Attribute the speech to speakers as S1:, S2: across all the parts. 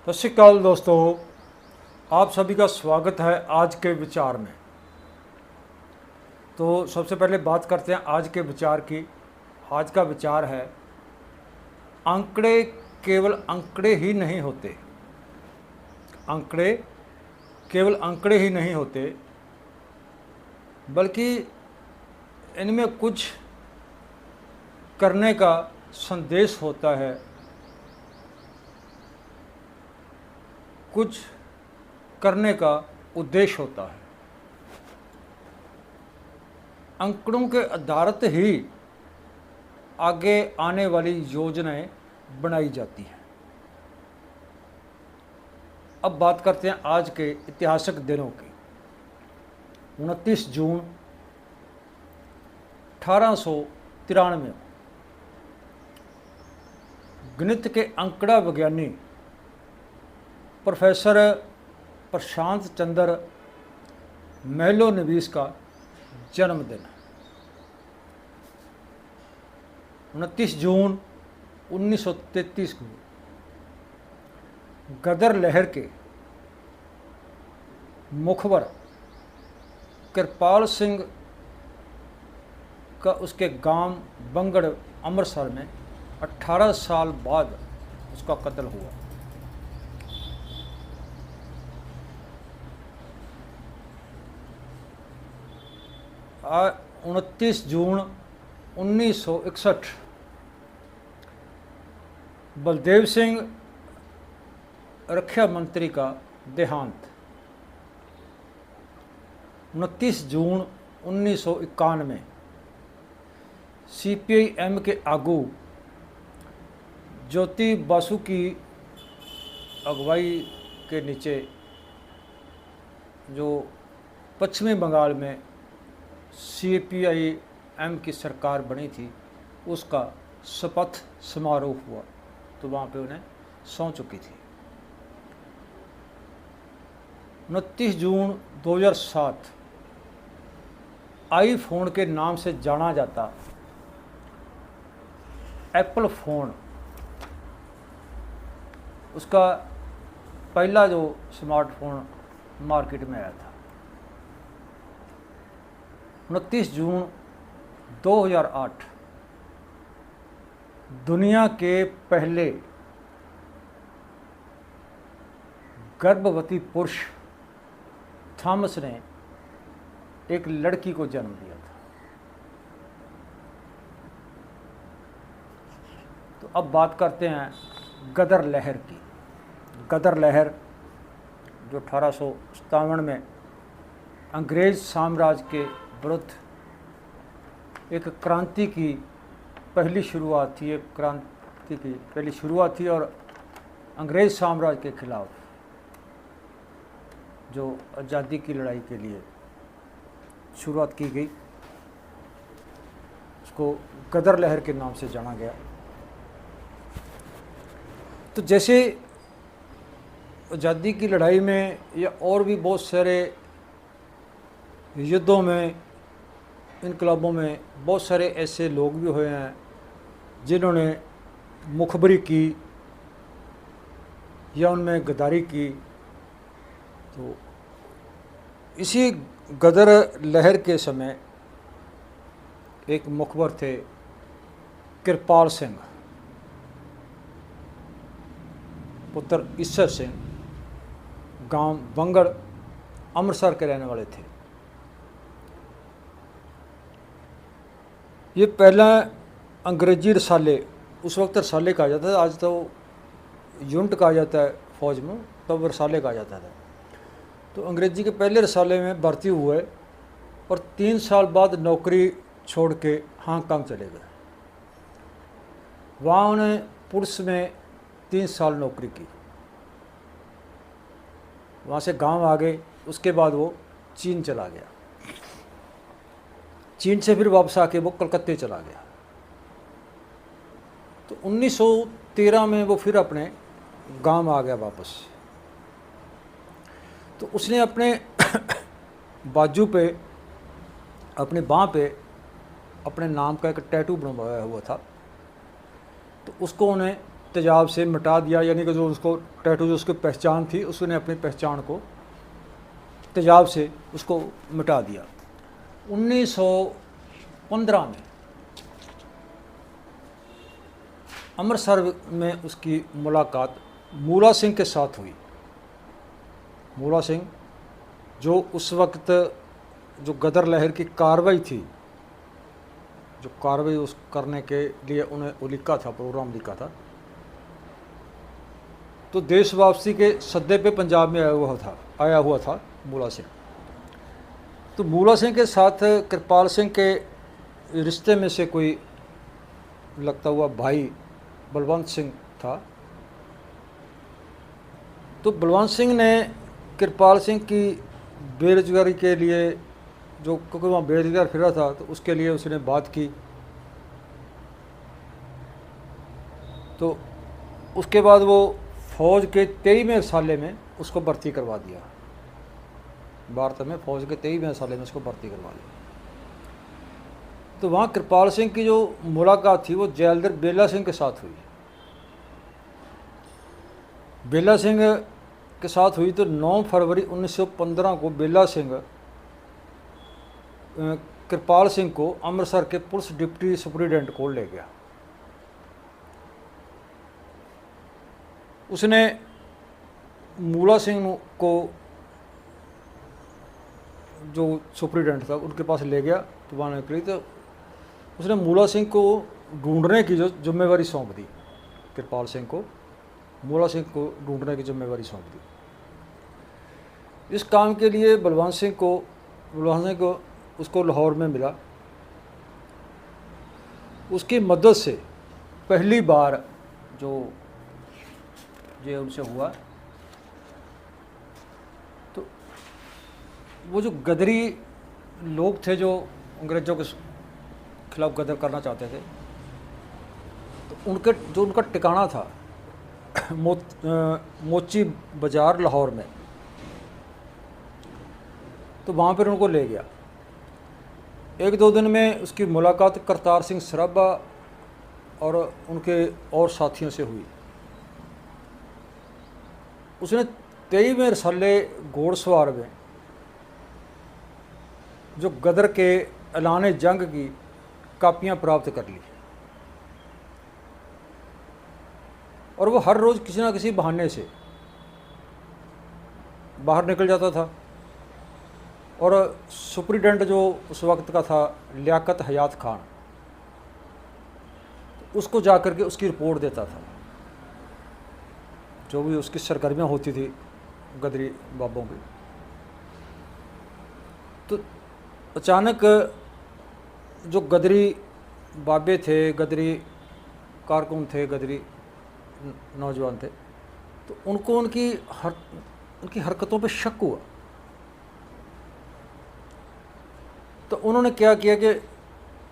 S1: सत श्री अकाल दोस्तों, आप सभी का स्वागत है आज के विचार में। तो सबसे पहले बात करते हैं आज के विचार की। आज का विचार है, आंकड़े केवल आंकड़े ही नहीं होते। आंकड़े केवल आंकड़े ही नहीं होते, बल्कि इनमें कुछ करने का संदेश होता है, कुछ करने का उद्देश्य होता है। आंकड़ों के आधारित ही आगे आने वाली योजनाएं बनाई जाती हैं। अब बात करते हैं आज के ऐतिहासिक दिनों की। 29 जून 1893 गणित के आंकड़ा विज्ञानी प्रोफेसर प्रशांत चंद्र मैलोनविस का जन्मदिन है। 29 जून 1933 को गदर लहर के मुखबर कृपाल सिंह का उसके गांव बंगड़ अमृतसर में 18 साल बाद उसका कत्ल हुआ। आज 29 जून 1961 बलदेव सिंह रक्षा मंत्री का देहांत। 29 जून 1991 CPI-M के आगू ज्योति बासु की अगुवाई के नीचे जो पश्चिमी बंगाल में CPI-M की सरकार बनी थी, उसका शपथ समारोह हुआ। तो वहाँ पे उन्हें सौंप चुकी थी। 29 जून 2007 आईफोन के नाम से जाना जाता एप्पल फ़ोन, उसका पहला जो स्मार्टफोन मार्केट में आया था। 29 जून 2008 दुनिया के पहले गर्भवती पुरुष थॉमस ने एक लड़की को जन्म दिया था। तो अब बात करते हैं गदर लहर की। गदर लहर जो 1857 में अंग्रेज साम्राज्य के विरुद्ध एक क्रांति की पहली शुरुआत थी, एक क्रांति की पहली शुरुआत थी और अंग्रेज साम्राज्य के खिलाफ जो आज़ादी की लड़ाई के लिए शुरुआत की गई, उसको गदर लहर के नाम से जाना गया। तो जैसे आज़ादी की लड़ाई में या और भी बहुत सारे युद्धों में, इनकलाबों में बहुत सारे ऐसे लोग भी हुए हैं जिन्होंने मुखबरी की या उनमें गद्दारी की। तो इसी गदर लहर के समय एक मुखबर थे कृपाल सिंह पुत्र ईश्वर सिंह, गांव बंगड़ अमृतसर के रहने वाले थे। ये पहला अंग्रेजी रसाले, उस वक्त रसाले कहा जाता था, आज तो यूनिट कहा जाता है फ़ौज में, तब रसाले कहा जाता था। तो अंग्रेजी के पहले रसाले में भर्ती हुए और 3 साल बाद नौकरी छोड़ के हांगकांग चले गए। वहाँ उन्हें पुलिस में 3 साल नौकरी की, वहाँ से गांव आ गए। उसके बाद वो चीन चला गया। चीन से फिर वापस आके वो कलकत्ते चला गया। तो 1913 में वो फिर अपने गांव आ गया वापस। तो उसने अपने बाजू पे, अपने बाँह पे अपने नाम का एक टैटू बनवाया हुआ था। तो उसको उन्हें तेजाब से मिटा दिया, यानी कि जो उसको टैटू जो उसकी पहचान थी, उसने अपनी पहचान को तेजाब से उसको मिटा दिया। 1915 में अमृतसर में उसकी मुलाकात मूला सिंह के साथ हुई। मूला सिंह जो उस वक्त जो गदर लहर की कार्रवाई थी, जो कार्रवाई उस करने के लिए उन्हें वो लिखा था, प्रोग्राम लिखा था, तो देश वापसी के सद्दे पे पंजाब में आया हुआ था मूला सिंह। तो मूला सिंह के साथ कृपाल सिंह के रिश्ते में से कोई लगता हुआ भाई बलवंत सिंह था। तो बलवंत सिंह ने कृपाल सिंह की बेरोजगारी के लिए, जो क्योंकि वहाँ बेरोजगार फिर रहा था, तो उसके लिए उसने बात की। तो उसके बाद वो फौज के 23वें साले में उसको भर्ती करवा दिया। भारत में फौज के 23वें साले में उसको भर्ती करवा दिया। तो वहाँ कृपाल सिंह की जो मुलाकात थी वो जेलदार बेला सिंह के साथ हुई। बेला सिंह के साथ हुई तो 9 फरवरी 1915 को बेला सिंह कृपाल सिंह को अमृतसर के पुलिस डिप्टी सुपरिटेंडेंट को ले गया। उसने मूला सिंह को, जो सुपरिटेंडेंट था, उनके पास ले गया तो वहाँ निकली। तो उसने मूला सिंह को ढूंढने की जो जिम्मेवारी सौंप दी, कृपाल सिंह को मूला सिंह को ढूंढने की जिम्मेवारी सौंप दी। इस काम के लिए बलवंत सिंह को उसको लाहौर में मिला। उसकी मदद से पहली बार जो ये उनसे हुआ, तो वो जो गदरी लोग थे जो अंग्रेज़ों के खिलाफ गदर करना चाहते थे, तो उनका ठिकाना था मोची बाज़ार लाहौर में। तो वहाँ पर उनको ले गया। 1-2 दिन में उसकी मुलाकात करतार सिंह सराभा और उनके और साथियों से हुई। उसने 23वें रसाले घोड़सवार में जो गदर के ऐलान जंग की कापियाँ प्राप्त कर ली, और वो हर रोज़ किसी न किसी बहाने से बाहर निकल जाता था। और सुपरिटेंडेंट जो उस वक्त का था लियाकत हयात खान, उसको जा कर के उसकी रिपोर्ट देता था, जो भी उसकी सरगर्मियाँ होती थी गदरी बाबों की। तो अचानक जो गदरी बाबे थे, गदरी कारकुन थे, गदरी नौजवान थे, तो उनको उनकी हरकतों पे शक हुआ। तो उन्होंने क्या किया कि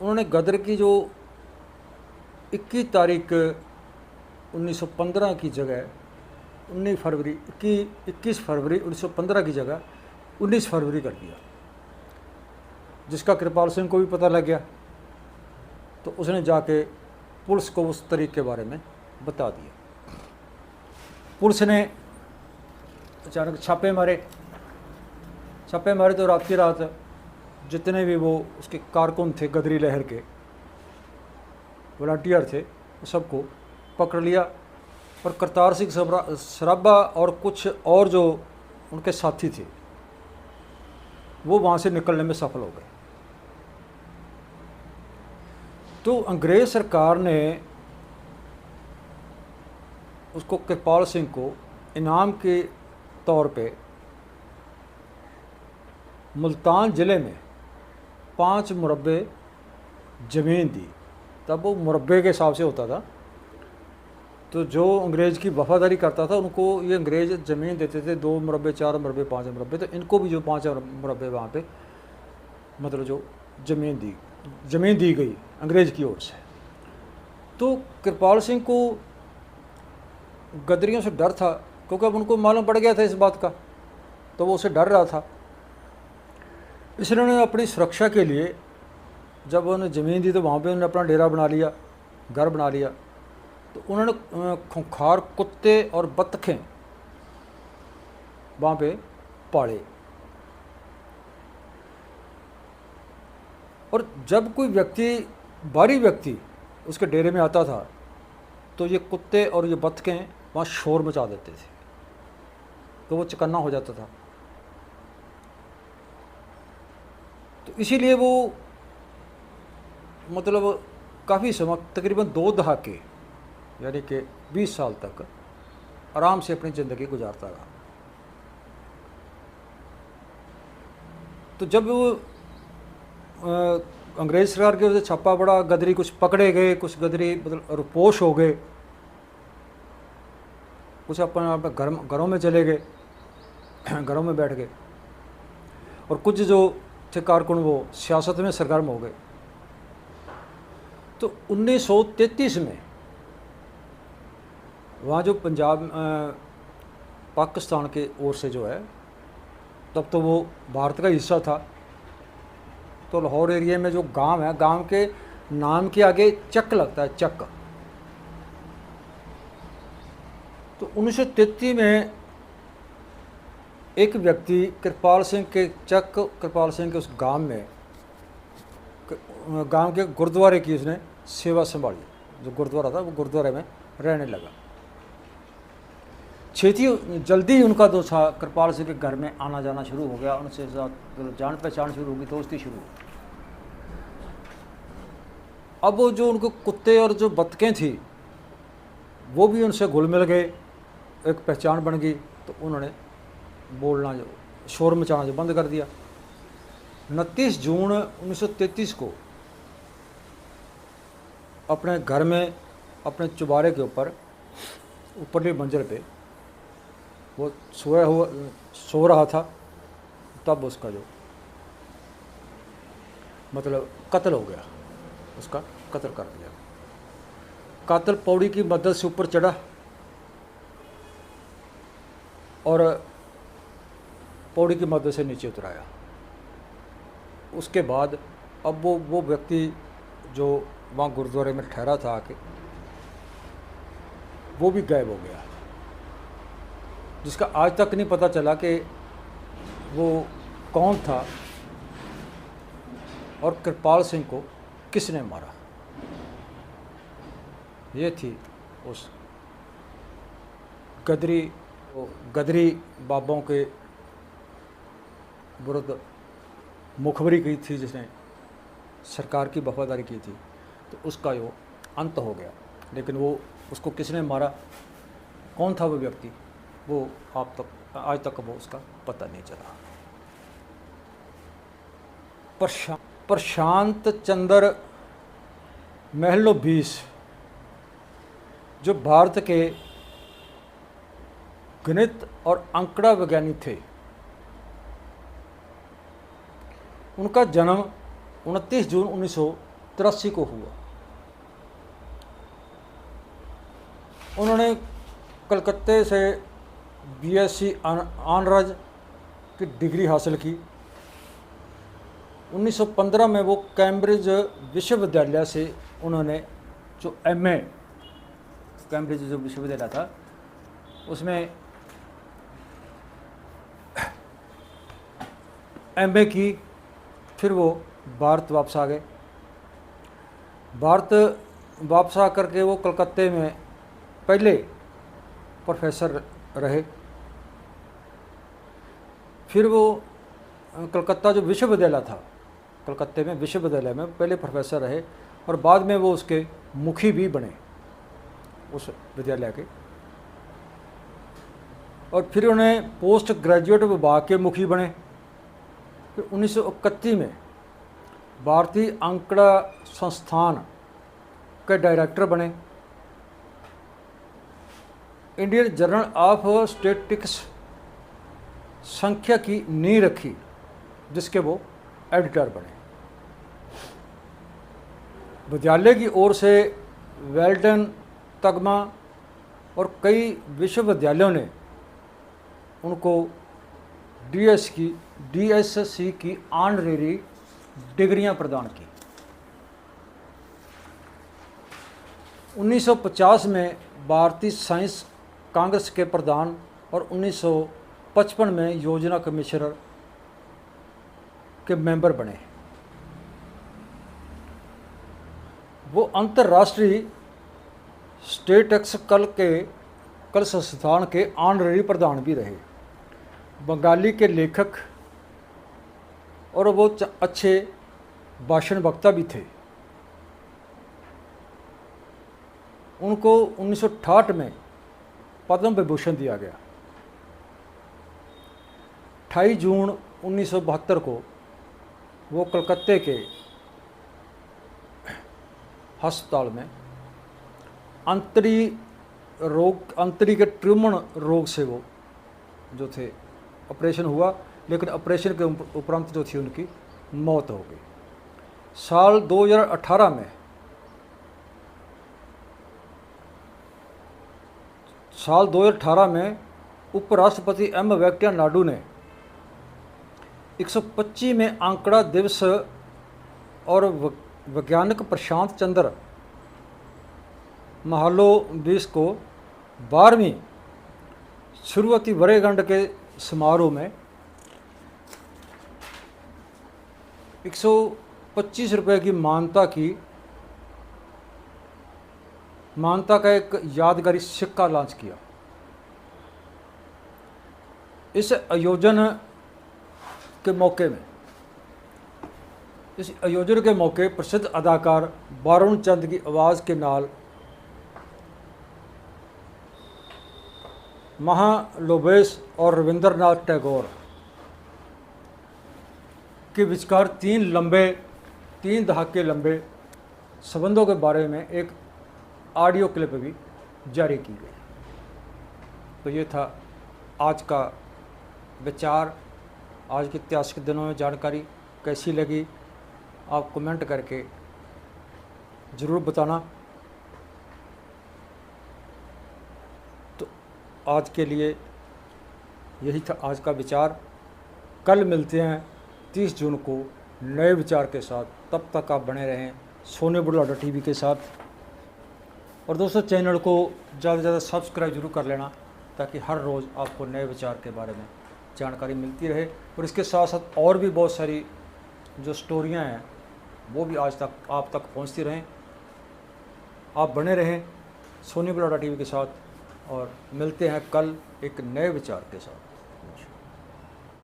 S1: उन्होंने गदर की जो 21 तारीख 1915 की जगह 21 फरवरी 1915 की जगह 19 फरवरी कर दिया, जिसका कृपाल सिंह को भी पता लग गया। तो उसने जाके पुलिस को उस तारीख के बारे में बता दिया। पुलिस ने अचानक छापे मारे तो रात की रात जितने भी वो उसके कारकुन थे, गदरी लहर के वॉलंटियर थे, सबको पकड़ लिया। और करतार सिंह सराभा और कुछ और जो उनके साथी थे वो वहाँ से निकलने में सफल हो गए। तो अंग्रेज़ सरकार ने उसको, कृपाल सिंह को इनाम के तौर पे मुल्तान ज़िले में 5 मुरब्बे ज़मीन दी। तब वो मुरब्बे के हिसाब से होता था। तो जो अंग्रेज़ की वफादारी करता था उनको ये अंग्रेज़ ज़मीन देते थे, 2 मुरब्बे, 4 मुरब्बे, 5 मुरब्बे। तो इनको भी जो 5 मुरब्बे वहाँ पे मतलब जो ज़मीन दी गई अंग्रेज़ की ओर से। तो कृपाल सिंह को गदरियों से डर था, क्योंकि अब उनको मालूम पड़ गया था इस बात का, तो वो उसे डर रहा था। इसलिए उन्होंने अपनी सुरक्षा के लिए जब उन्होंने ज़मीन दी तो वहाँ पे उन्होंने अपना डेरा बना लिया, घर बना लिया। तो उन्होंने खूंखार कुत्ते और बत्तखें वहाँ पे पाले। और जब कोई व्यक्ति, बाहरी व्यक्ति उसके डेरे में आता था तो ये कुत्ते और ये बत्तखें वहाँ शोर मचा देते थे, तो वो चकन्ना हो जाता था। तो इसीलिए वो मतलब काफ़ी समय, तकरीबन 2 दहाके यानी कि 20 साल तक आराम से अपनी ज़िंदगी गुजारता रहा। तो जब वो अंग्रेज़ सरकार की वजह से छापा पड़ा, गदरी कुछ पकड़े गए, कुछ गदरी मतलब रुपोश हो गए, कुछ अपने घरों में चले गए, घरों में बैठ गए, और कुछ जो थे कारकुन वो सियासत में सरगर्म हो गए। तो 1933 में वहाँ जो पंजाब पाकिस्तान के ओर से जो है, तब तो वो भारत का हिस्सा था, तो लाहौर एरिया में जो गांव है, गांव के नाम के आगे चक लगता है, चक। तो 1933 में एक व्यक्ति कृपाल सिंह के चक, कृपाल सिंह के उस गांव में, गांव के गुरुद्वारे की उसने सेवा संभाली। जो गुरुद्वारा था वो गुरुद्वारे में रहने लगा। जल्दी ही उनका जो था कृपाल सिंह के घर में आना जाना शुरू हो गया, उनसे साथ जान पहचान शुरू होगी, दोस्ती शुरू हो। अब वो जो उनको कुत्ते और जो बत्तखें थी वो भी उनसे घुल मिल गए, एक पहचान बन गई। तो उन्होंने बोलना, जो शोर मचाना जो बंद कर दिया। 29 जून 1933 को अपने घर में, अपने चुबारे के ऊपर ऊपरली मंजिल पे वो सो रहा था, तब उसका जो मतलब कत्ल हो गया, उसका कत्ल कर दिया। कातिल पौड़ी की मदद से ऊपर चढ़ा और पौड़ी की मदद से नीचे उतराया। उसके बाद अब वो व्यक्ति जो वहाँ गुरुद्वारे में ठहरा था आके, वो भी गायब हो गया, जिसका आज तक नहीं पता चला कि वो कौन था और कृपाल सिंह को किसने मारा। ये थी उस गदरी बाबों के विरुद्ध मुखबरी की थी, जिसने सरकार की वफादारी की थी। तो उसका जो अंत हो गया, लेकिन वो उसको किसने मारा, कौन था वो व्यक्ति, वो आज तक वो उसका पता नहीं चला। प्रशांत चंद्र महलो 20 जो भारत के गणित और आंकड़ा वैज्ञानिक थे, उनका जन्म 29 जून 1983 को हुआ। उन्होंने कलकत्ते से बीएससी ऑनर्स की डिग्री हासिल की। 1915 में वो कैम्ब्रिज विश्वविद्यालय से उन्होंने जो एमए, कैम्ब्रिज जो विश्वविद्यालय था उसमें एमए की। फिर वो भारत वापस आ गए। भारत वापस आ करके वो कलकत्ते में पहले प्रोफेसर रहे। फिर वो कलकत्ता जो विश्वविद्यालय था, कलकत्ते में विश्वविद्यालय में पहले प्रोफेसर रहे और बाद में वो उसके मुखी भी बने उस विद्यालय के। और फिर उन्हें पोस्ट ग्रेजुएट विभाग के मुखी बने। फिर 1931 में भारतीय आंकड़ा संस्थान के डायरेक्टर बने। इंडियन जर्नल ऑफ स्टैटिस्टिक्स संख्या की नींव रखी, जिसके वो एडिटर बने। विद्यालय की ओर से वेल्डन तगमा और कई विश्वविद्यालयों ने उनको डीएससी की ऑनरेरी डिग्रियां प्रदान की। 1950 में भारतीय साइंस कांग्रेस के प्रधान और 1955 में योजना कमिश्नर के मेंबर बने। वो अंतर्राष्ट्रीय स्टेटेक्स कल संस्थान के ऑनरेरी प्रधान भी रहे। बंगाली के लेखक और वो अच्छे भाषण वक्ता भी थे। उनको 1968 में पद्म विभूषण दिया गया। 28 जून 1972 को वो कलकत्ते के अस्पताल में अंतरी के ट्यूमर रोग से वो जो थे ऑपरेशन हुआ, लेकिन ऑपरेशन के उपरांत जो थी उनकी मौत हो गई। साल 2018 में उपराष्ट्रपति एम वेंकैया नायडू ने 125 में आंकड़ा दिवस और वैज्ञानिक प्रशांत चंद्र महालोबिस को 12वीं शुरुआती वर्षगांठ के समारोह में 125 रुपये की मान्यता का एक यादगारी सिक्का लॉन्च किया। इस आयोजन के मौके प्रसिद्ध अदाकार वरुण चंद की आवाज़ के नाल महालोबेस और रविंद्रनाथ टैगोर के विचकार 3 दहाके लंबे संबंधों के बारे में एक ऑडियो क्लिप भी जारी की गई। तो ये था आज का विचार। आज के ऐतिहासिक दिनों में जानकारी कैसी लगी आप कमेंट करके ज़रूर बताना। तो आज के लिए यही था आज का विचार। कल मिलते हैं 30 जून को नए विचार के साथ। तब तक आप बने रहें सोनी बुढ़लाडा टीवी के साथ। और दोस्तों, चैनल को ज़्यादा से ज़्यादा सब्सक्राइब जरूर कर लेना, ताकि हर रोज़ आपको नए विचार के बारे में जानकारी मिलती रहे। और इसके साथ साथ और भी बहुत सारी जो स्टोरियां हैं वो भी आज तक आप तक पहुंचती रहें। आप बने रहें सोनी बुढ़लाडा टीवी के साथ और मिलते हैं कल एक नए विचार के साथ।